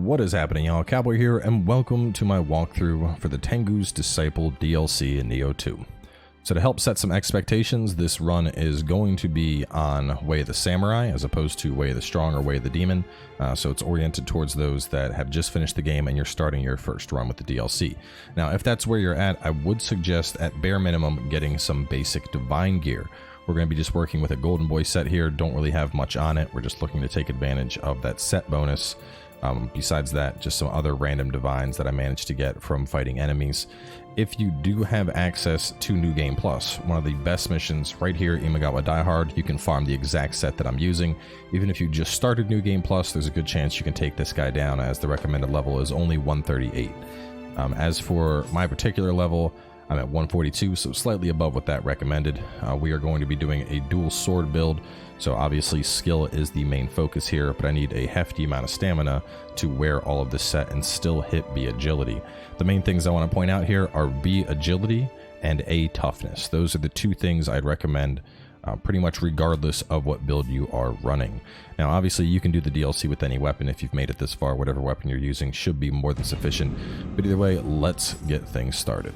What is happening, y'all? Cowboy here, and welcome to my walkthrough for the Tengu's Disciple DLC in Nioh 2. So to help set some expectations, this run is going to be on Way of the Samurai as opposed to Way of the Strong or Way of the Demon. So it's oriented towards those that have just finished the game and you're starting your first run with the DLC. Now, if that's where you're at, I would suggest at bare minimum getting some basic divine gear. We're going to be just working with a Golden Boy set here, don't really have much on it. We're just looking to take advantage of that set bonus. Besides that, just some other random divines that I managed to get from fighting enemies. If you do have access to New Game Plus, one of the best missions right here, Imagawa Die Hard, you can farm the exact set that I'm using. Even if you just started New Game Plus, there's a good chance you can take this guy down, as the recommended level is only 138. As for my particular level, I'm at 142, so slightly above what that recommended. We are going to be doing a dual sword build, so obviously skill is the main focus here, but I need a hefty amount of stamina to wear all of this set and still hit B agility. The main things I want to point out here are B agility and A toughness. Those are the two things I'd recommend pretty much regardless of what build you are running. Now obviously you can do the DLC with any weapon if you've made it this far. Whatever weapon you're using should be more than sufficient, but either way, let's get things started.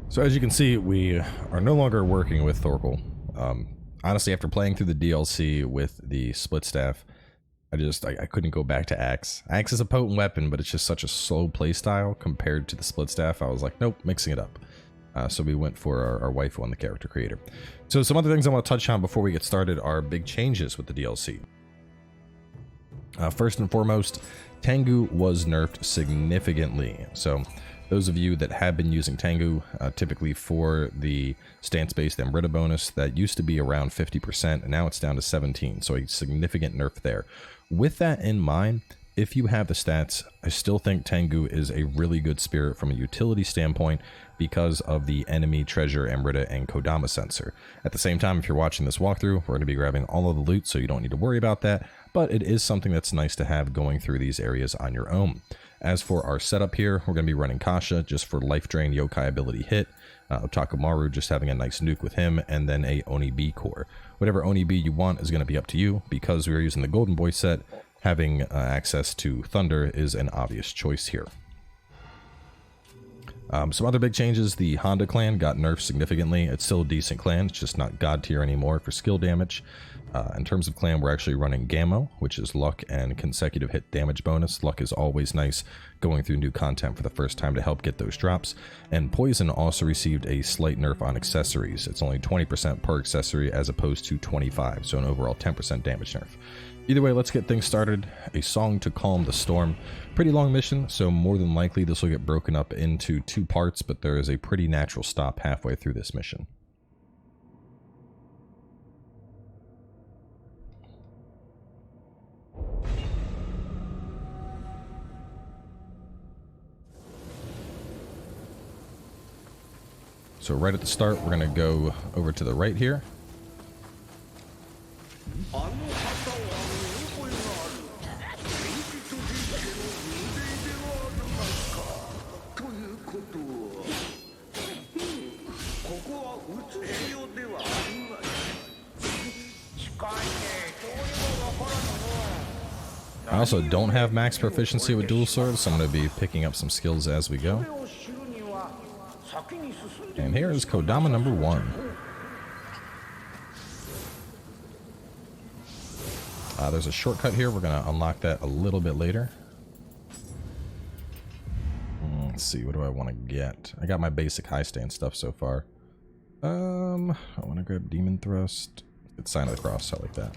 So as you can see, we are no longer working with Thorkel. Honestly, after playing through the DLC with the Splitstaff, I couldn't go back to Axe. Axe is a potent weapon, but it's just such a slow playstyle compared to the Splitstaff. I was like, nope, mixing it up. So we went for our waifu on the character creator. So some other things I want to touch on before we get started are big changes with the DLC. First and foremost, Tengu was nerfed significantly. So those of you that have been using Tengu, typically for the stance-based Amrita bonus, that used to be around 50%, and now it's down to 17%, so a significant nerf there. With that in mind, if you have the stats, I still think Tengu is a really good spirit from a utility standpoint because of the enemy treasure, Amrita, and Kodama sensor. At the same time, if you're watching this walkthrough, we're going to be grabbing all of the loot, so you don't need to worry about that, but it is something that's nice to have going through these areas on your own. As for our setup here, we're going to be running Kasha just for life drain Yokai ability hit, Otakemaru just having a nice nuke with him, and then a Oni B core. Whatever Oni B you want is going to be up to you. Because we are using the Golden Boy set, having access to Thunder is an obvious choice here. Some other big changes, the Honda clan got nerfed significantly. It's still a decent clan, it's just not god tier anymore for skill damage. In terms of clan, we're actually running Gammo, which is luck and consecutive hit damage bonus. Luck is always nice going through new content for the first time to help get those drops. And Poison also received a slight nerf on accessories. It's only 20% per accessory as opposed to 25, so an overall 10% damage nerf. Either way, let's get things started. A Song to Calm the Storm. Pretty long mission, so more than likely this will get broken up into 2 parts, but there is a pretty natural stop halfway through this mission. So right at the start, we're going to go over to the right here. I also don't have max proficiency with dual swords, so I'm going to be picking up some skills as we go. And here is Kodama number 1. There's a shortcut here. We're going to unlock that a little bit later. Let's see, what do I want to get? I got my basic high stand stuff so far. I want to grab Demon Thrust. It's Sign of the Cross, I like that.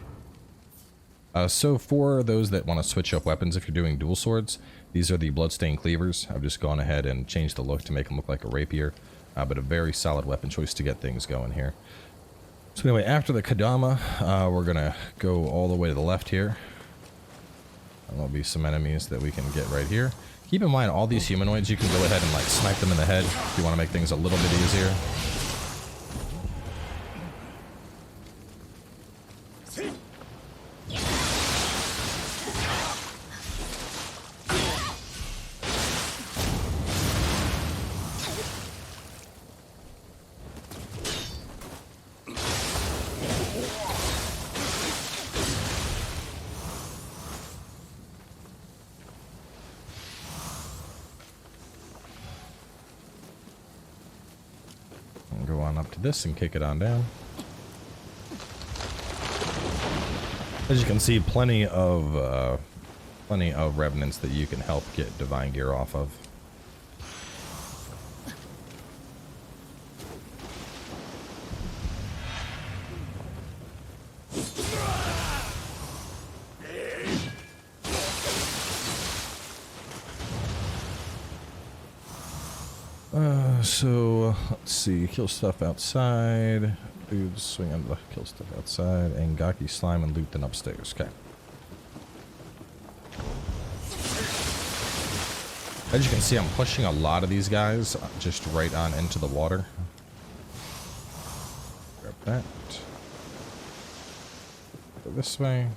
So for those that want to switch up weapons, if you're doing dual swords, these are the Bloodstained Cleavers. I've just gone ahead and changed the look to make them look like a rapier, but a very solid weapon choice to get things going here. So anyway, after the Kodama, we're going to go all the way to the left here. And there'll be some enemies that we can get right here. Keep in mind, all these humanoids, you can go ahead and like snipe them in the head if you want to make things a little bit easier. Go on up to this and kick it on down. As you can see, plenty of revenants that you can help get divine gear off of. So let's see, kill stuff outside, dudes swing on the kill stuff outside, and Gaki slime and loot then upstairs. Okay. As you can see, I'm pushing a lot of these guys just right on into the water. Grab that. Go this way.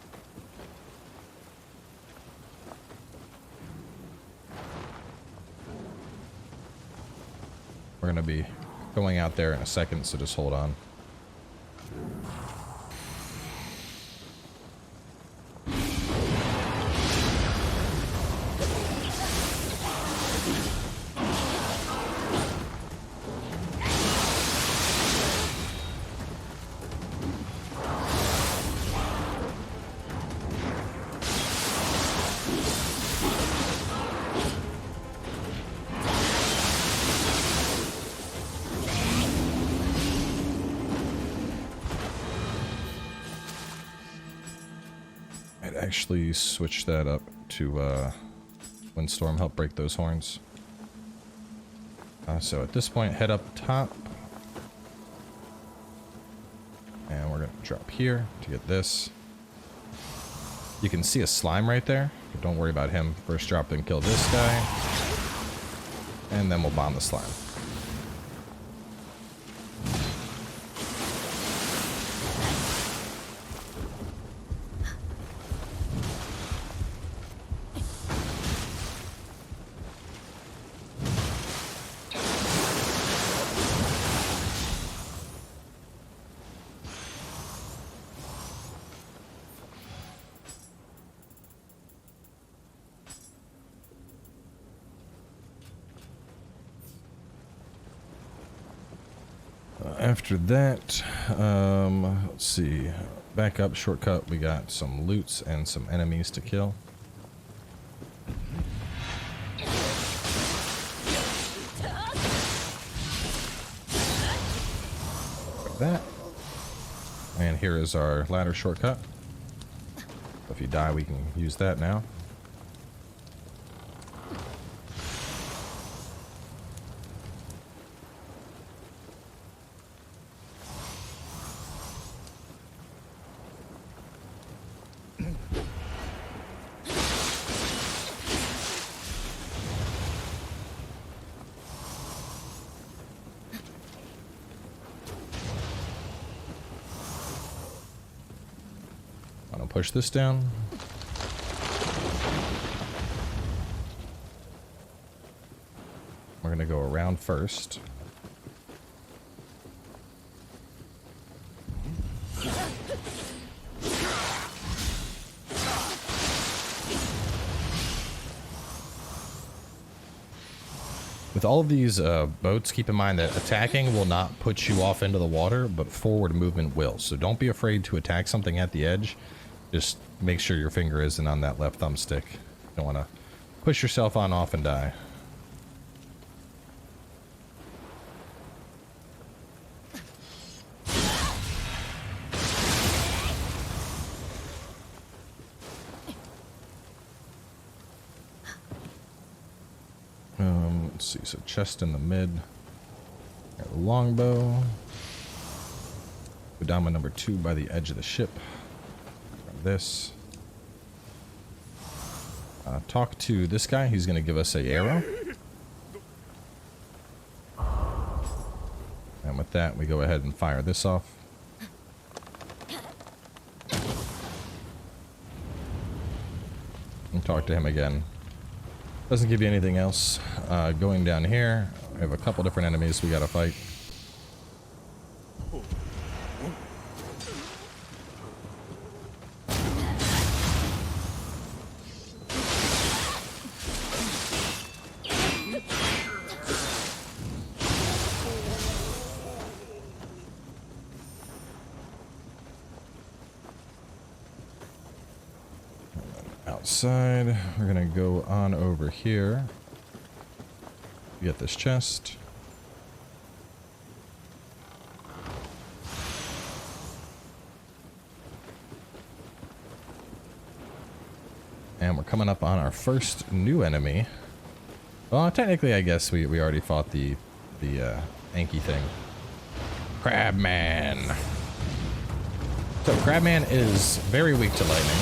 We're going to be going out there in a second, so just hold on. Actually switch that up to Windstorm, help break those horns. So at this point, head up top. And we're going to drop here to get this. You can see a slime right there, but don't worry about him. First drop, then kill this guy. And then we'll bomb the slime. After that, let's see, back up, shortcut, we got some loots and some enemies to kill. Like that. And here is our ladder shortcut. If you die, we can use that now. I'll push this down. We're gonna go around first. With all of these boats, keep in mind that attacking will not put you off into the water, but forward movement will. So don't be afraid to attack something at the edge. Just make sure your finger isn't on that left thumbstick. You don't want to push yourself on off and die. Let's see, so chest in the mid. Got the longbow. Go down my number 2 by the edge of the ship. Grab this. Talk to this guy. He's going to give us an arrow. And with that, we go ahead and fire this off. And talk to him again. Doesn't give you anything else. Going down here, we have a couple different enemies we gotta fight. Outside, we're gonna go on over here. Get this chest. And we're coming up on our first new enemy. Well, technically, I guess we already fought the Anki thing. Crabman. So Crabman is very weak to lightning.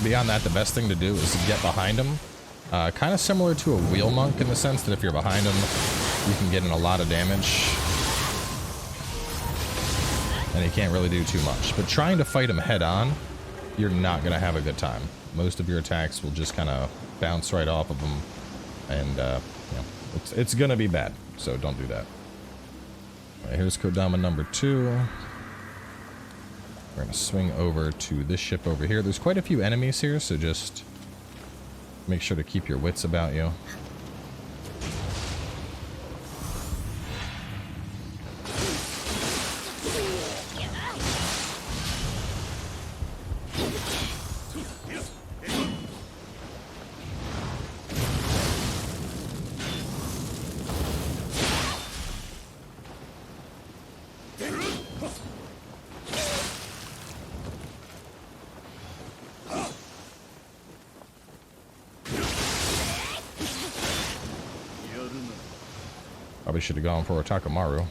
Beyond that, the best thing to do is to get behind him. Kind of similar to a wheel monk in the sense that if you're behind him, you can get in a lot of damage. And he can't really do too much. But trying to fight him head on, you're not going to have a good time. Most of your attacks will just kind of bounce right off of him. And, you know, it's going to be bad. So don't do that. All right, here's Kodama number 2. We're going to swing over to this ship over here. There's quite a few enemies here, so just make sure to keep your wits about you. Probably should have gone for Otakemaru.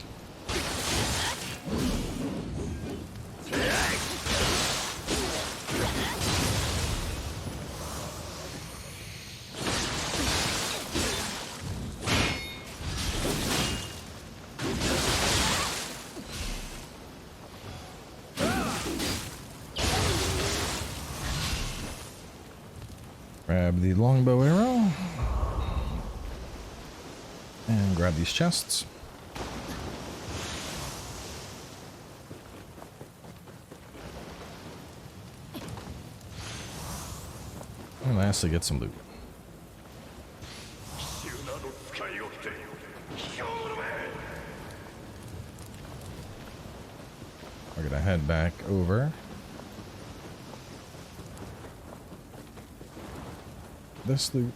Grab the longbow arrow. And grab these chests. And lastly, get some loot. We're gonna head back over. This loot.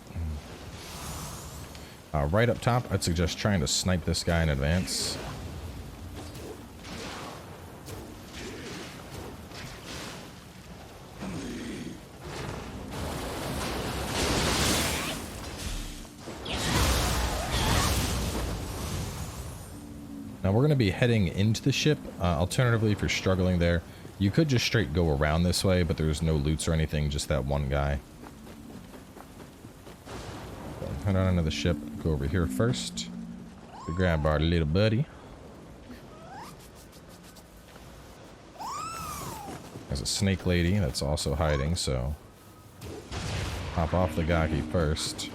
Right up top, I'd suggest trying to snipe this guy in advance. Now we're going to be heading into the ship. Alternatively, if you're struggling there, you could just straight go around this way, but there's no loots or anything, just that one guy. Head on into the ship, go over here first to grab our little buddy. There's a snake lady that's also hiding, so pop off the Gaki first.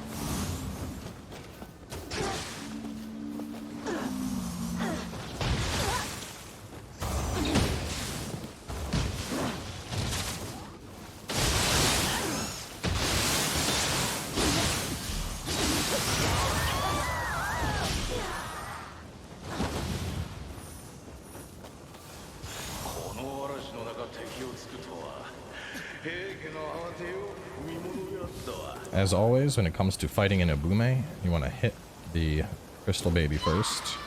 As always, when it comes to fighting in Obume, you want to hit the crystal baby first.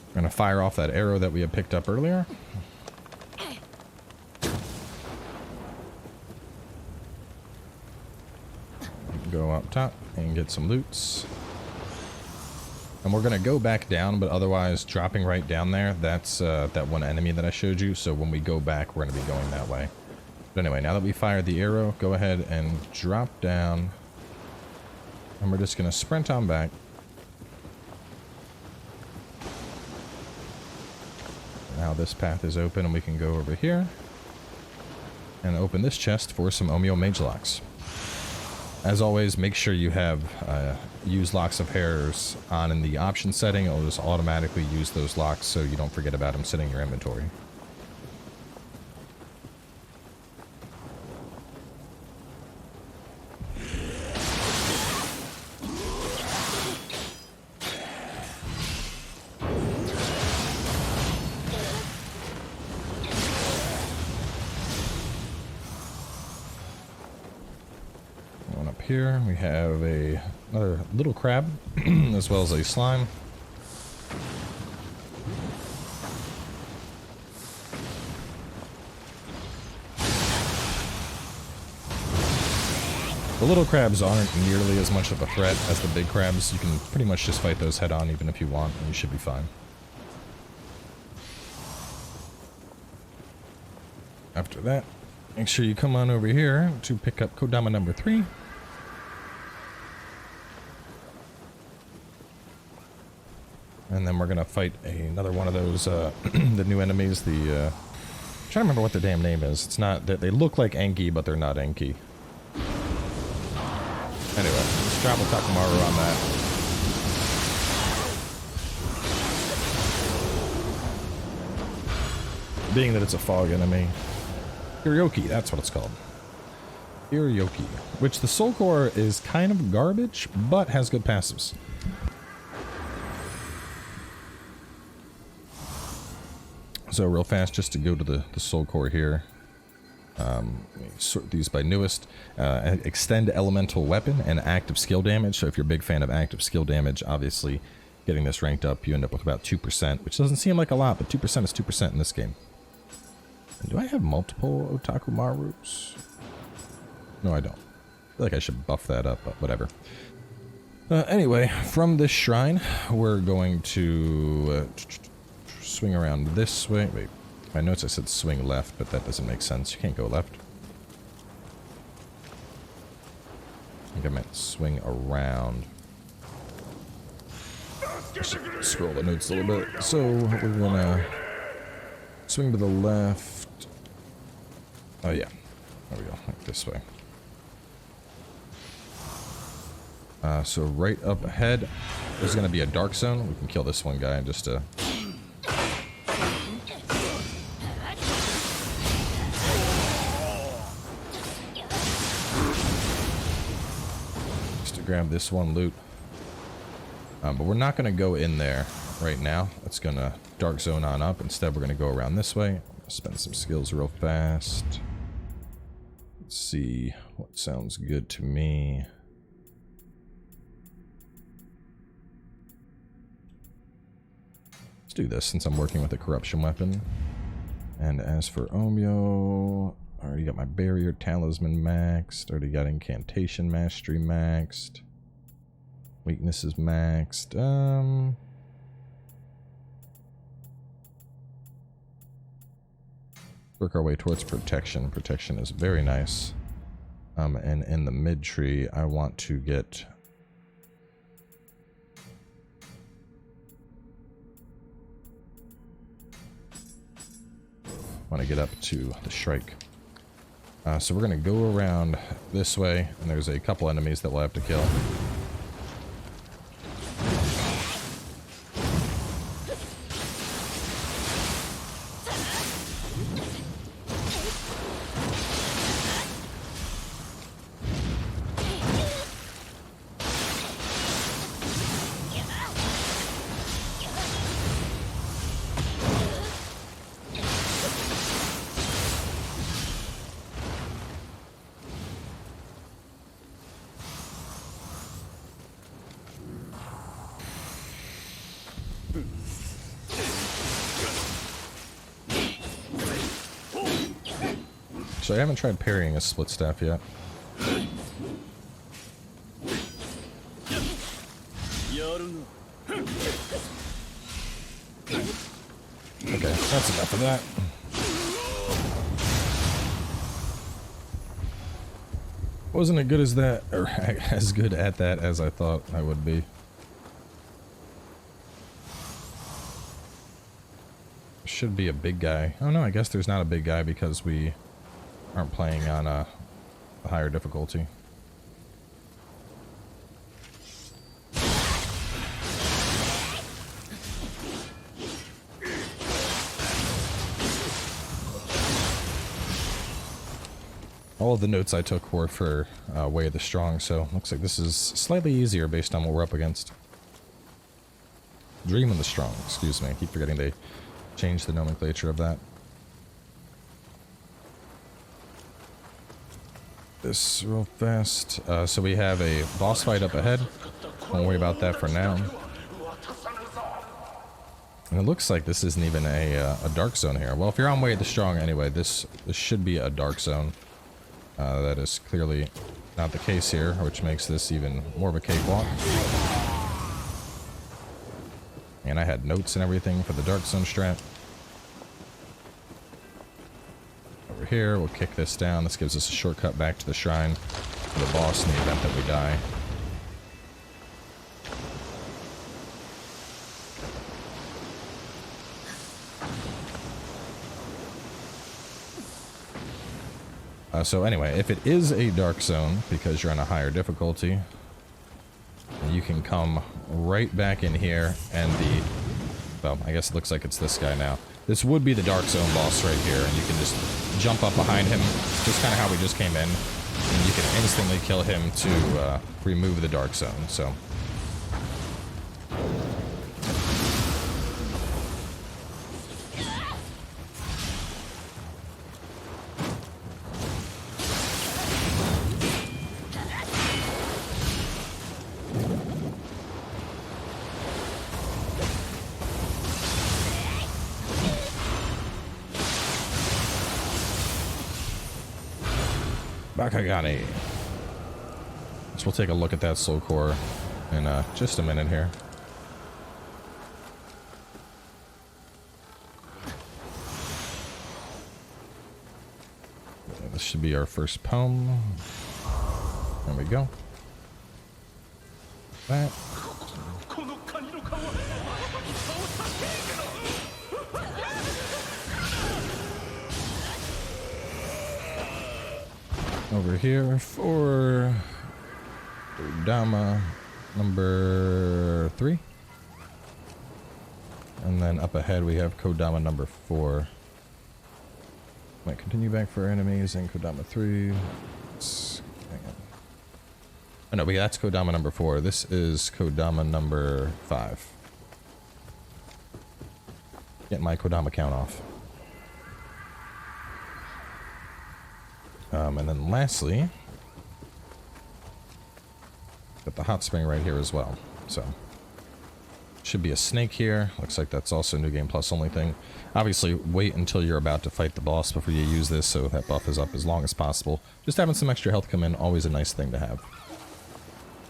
I'm going to fire off that arrow that we had picked up earlier. Go up top and get some loots. And we're going to go back down, but otherwise dropping right down there, that's that one enemy that I showed you. So when we go back, we're going to be going that way. But anyway, now that we fired the arrow, go ahead and drop down. And we're just going to sprint on back. Now this path is open and we can go over here and open this chest for some Omio Mage Locks. As always, make sure you have use Locks of Hairs on in the option setting. It'll just automatically use those locks so you don't forget about them sitting in your inventory. Here we have another little crab as well as a slime. The little crabs aren't nearly as much of a threat as the big crabs. You can pretty much just fight those head on even if you want, and you should be fine. After that, make sure you come on over here to pick up Kodama number 3. And then we're going to fight another one of those, the new enemies, I'm trying to remember what their damn name is. It's not, they look like Enki, but they're not Enki. Anyway, let's drop Otakemaru on that. Being that it's a fog enemy. Hiryoki, that's what it's called. Hiryoki, which the soul core is kind of garbage, but has good passives. So real fast, just to go to the soul core here. Sort these by newest. Extend elemental weapon and active skill damage. So if you're a big fan of active skill damage, obviously getting this ranked up, you end up with about 2%, which doesn't seem like a lot, but 2% is 2% in this game. And do I have multiple Otakemarus? No, I don't. I feel like I should buff that up, but whatever. Anyway, from this shrine, we're going to swing around this way. Wait, my notes I said swing left, but that doesn't make sense. You can't go left. I think I meant swing around. Scroll the notes a little bit. So we're gonna swing to the left. Oh yeah, there we go, like this way. So right up ahead, there's gonna be a dark zone. We can kill this one guy just to grab this one loot. But we're not going to go in there right now. It's going to dark zone on up. Instead, we're going to go around this way. Spend some skills real fast. Let's see what sounds good to me. Let's do this since I'm working with a corruption weapon. And as for Omyo, I already got my barrier talisman maxed. Already got incantation mastery maxed. Weakness is maxed. Work our way towards protection. Protection is very nice. And in the mid tree, I want to get up to the Shrike. So we're gonna go around this way, and there's a couple enemies that we'll have to kill. So I haven't tried parrying a Splitstaff yet. Okay, that's enough of that. Wasn't as good as that, or as good at that as I thought I would be. Should be a big guy. Oh no, I guess there's not a big guy because we aren't playing on a higher difficulty. All of the notes I took were for Way of the Strong, so looks like this is slightly easier based on what we're up against. Dream of the Strong, excuse me. I keep forgetting they changed the nomenclature of that. This real fast. So we have a boss fight up ahead. Don't worry about that for now. And it looks like this isn't even a dark zone here. Well, if you're on Way of the Strong anyway, this should be a dark zone. That is clearly not the case here, which makes this even more of a cakewalk. And I had notes and everything for the dark zone strat. Over here, we'll kick this down. This gives us a shortcut back to the shrine for the boss in the event that we die. So anyway, if it is a dark zone, because you're on a higher difficulty, you can come right back in here and well, I guess it looks like it's this guy now. This would be the dark zone boss right here, and you can just jump up behind him, just kind of how we just came in, and you can instantly kill him to remove the dark zone, so. Bakagani. So we'll take a look at that soul core in just a minute here. This should be our first poem. There we go. That. Over here for Kodama number 3. And then up ahead we have Kodama number 4. Might continue back for enemies and Kodama 3. Hang on. Oh no, that's Kodama number 4. This is Kodama number 5. Get my Kodama count off. And then lastly, got the hot spring right here as well. So, Should be a snake here. Looks like that's also a New Game Plus only thing. Obviously, wait until you're about to fight the boss before you use this, so that buff is up as long as possible. Just having some extra health come in, always a nice thing to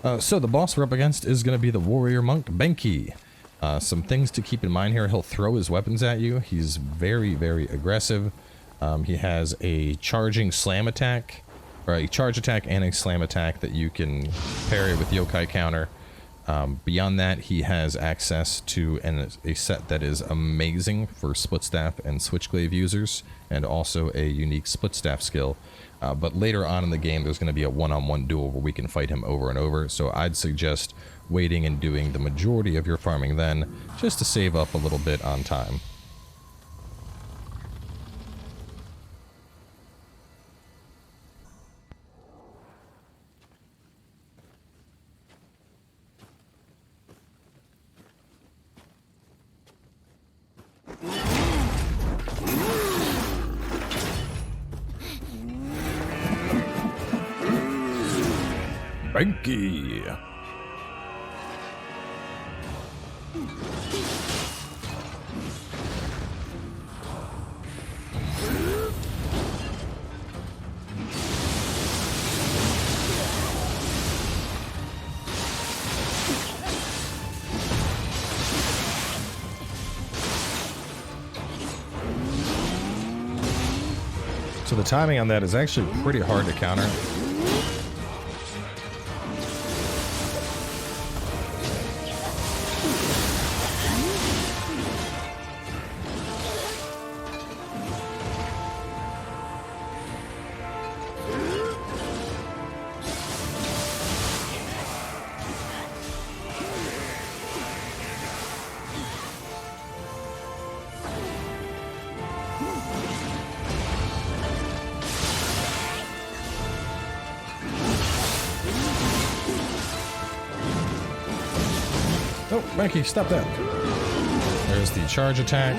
have. So the boss we're up against is going to be the warrior monk Benkei. Some things to keep in mind here. He'll throw his weapons at you. He's very, very aggressive. He has a charging slam attack, or a charge attack and a slam attack that you can parry with Yokai counter. Beyond that, he has access to a set that is amazing for Splitstaff and Switchglaive users, and also a unique Splitstaff skill. But later on in the game, there's going to be a one-on-one duel where we can fight him over and over, so I'd suggest waiting and doing the majority of your farming then, just to save up a little bit on time. Benkei. So the timing on that is actually pretty hard to counter. Oh, Benkei, stop that. There's the charge attack.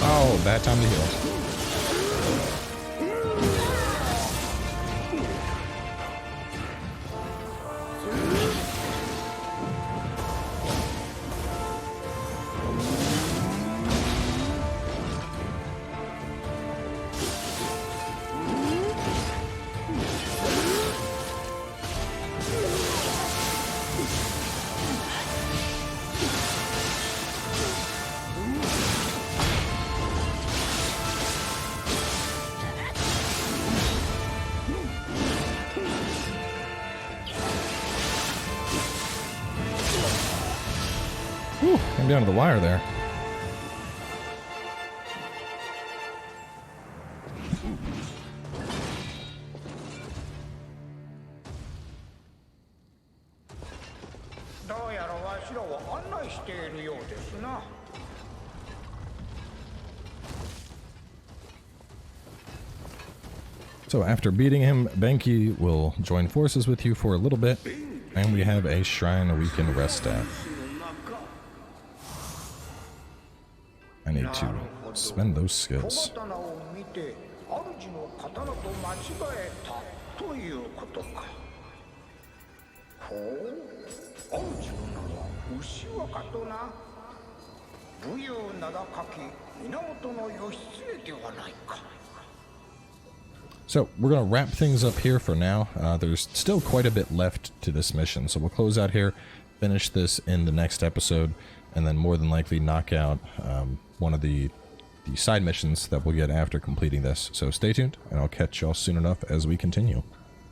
Oh, bad time to heal. Whew, came down to the wire there. So after beating him, Benkei will join forces with you for a little bit, and we have a shrine we can rest at. I need to spend those skills. So we're going to wrap things up here for now. There's still quite a bit left to this mission, so we'll close out here, finish this in the next episode, and then more than likely knock out one of the side missions that we'll get after completing this. So stay tuned, and I'll catch y'all soon enough as we continue.